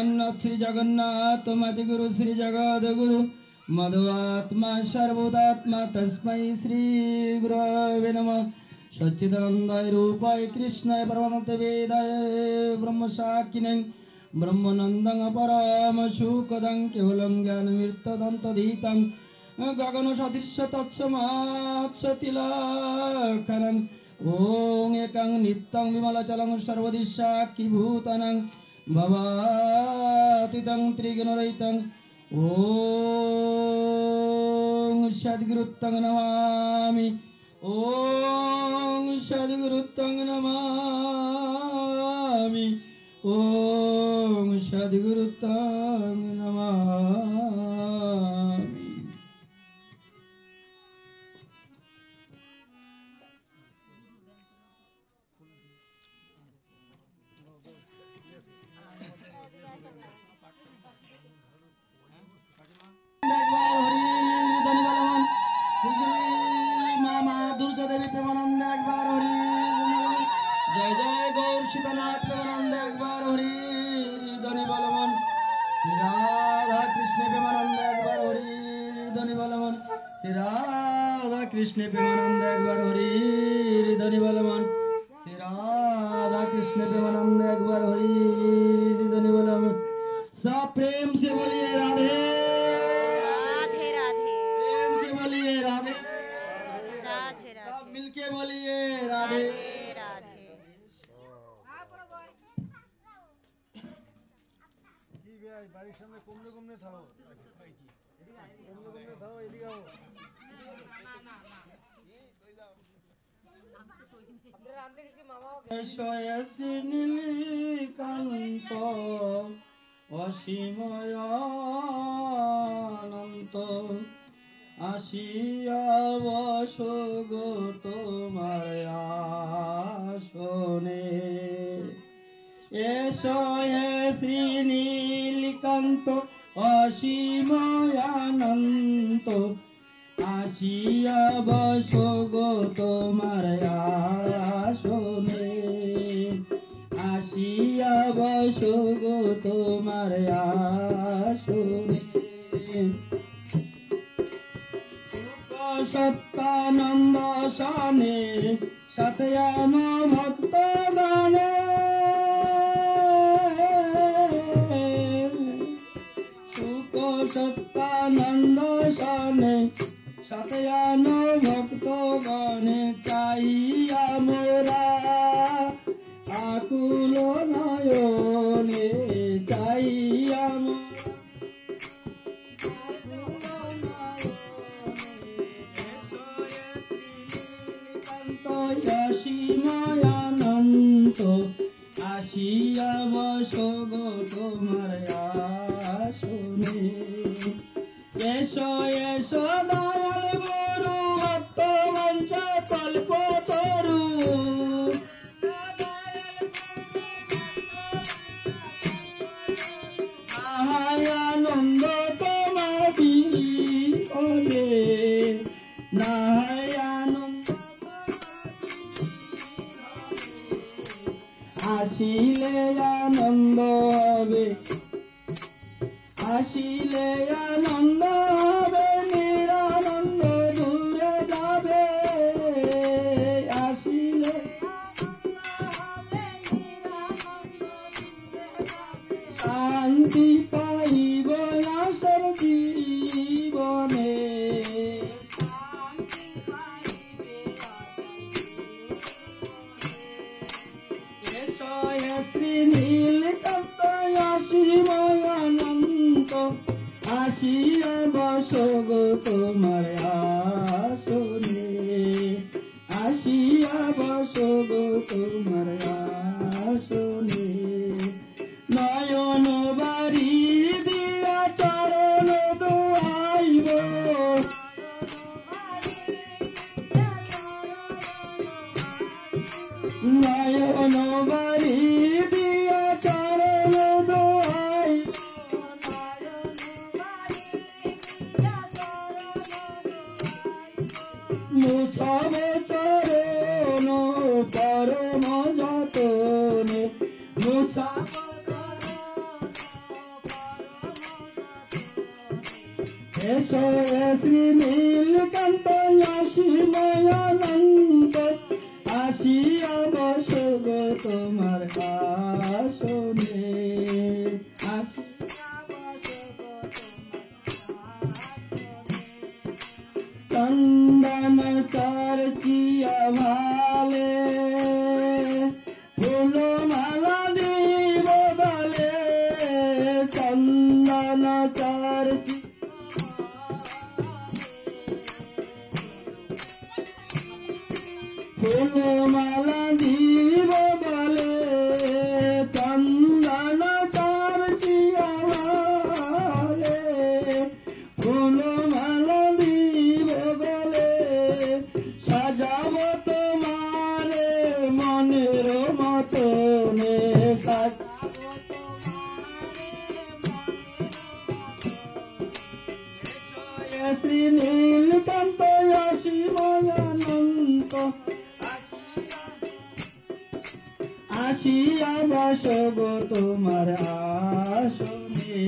जगन्नाथ श्री जगन्नाथ मति गुरु श्री जगद गुरु मधुआत्मा सर्वोदात्मा तस्मै श्री गुरवे नमः। सच्चिदानंदाय रूपाय कृष्णाय परमानंद वेदाय ब्रह्म साक्षिणे ब्रह्मानंदं परम सुखदं केवलं ज्ञानमृतदन्तधीतं गगन सदृश तत्समात्सतिलखनं ओं एकं नित्यं विमलचलं सर्वदिशाखिभूतनं भवातीतं त्रिगुणरहितं ओं सद्गुरुतं नमामि ओं सद्गुरुतं नमामि ओं सद्गुरुतं नमामि। मामा दुर्गा देवी प्रेमानंद एक बार हरि जय जय गौर सीतानाथ प्रेमानंद एक बार हरि धनी बलवन श्री राधा कृष्ण प्रेमानंद एक बार हरि धनी बलवन श्री राधा कृष्ण प्रेमानंद एक बार हरि धनी बलवन श्री राधा कृष्ण प्रेमानंद एक बार हरि धनी बलवन। सब प्रेम से बोलिए राधे राधे राधे प्रेम से बोलिए राधे राधे सब मिलके बोलिए राधे राधे। বাড়ির সামনে কমলে কমলে থাও কমলে কমলে থাও এদিকে আও নীলকান্ত অসীময়ানন্ত আসিয়া বস গো তোমার আসনে এসো হে শ্রী নীলকান্ত অসীময়ানন্ত আসিয়া বস গো তোমার আসনে আসিয়া বস গো তোমার আসনে সত্যানন্দ সানে সতয়ান ভক্ত গানে সুখ সত্যানন্দ সানে সতয়ান ভক্ত গানে চাইয়া মোরা আকুল নয়নে চাইয়া অসীময়ানন্ত আসিয়া বস গো তোমার আসনে এসো এসো দয়াল গুরু ভক্তবঞ্চ কল্প তরু আনন্দ তোমার বিনে নাহায় আনন্দ আসিলে আনন্দ হবে আসিলে আনন্দ হবে নিরানন্দ দূরে যাবে আসিলে শান্তি পাইব আসর জীবনে শ্রী নীলকান্ত অসীময়ানন্ত আসিয়া বস গো তোমার আসনে আসিয়া বস গো তোমার আসনে নয়ন বাড়ি এসো এ শ্রী নীলকান্ত অসীমানন্দ আসিয়া বসো গো তোমার আসনে চন্দন চর্চিয়া ভালে ফুল মালা দিব বলে চন্দন চর্চি ফুল মালা দিব বলে চন্দন চর্চিয়া ভালে ফুল মালা দিব বলে সাজাব তোমারে মনের মতনে শ্রী নীলকান্ত অসীমানন্দ আসিয়া বসো গো তোমার আসনে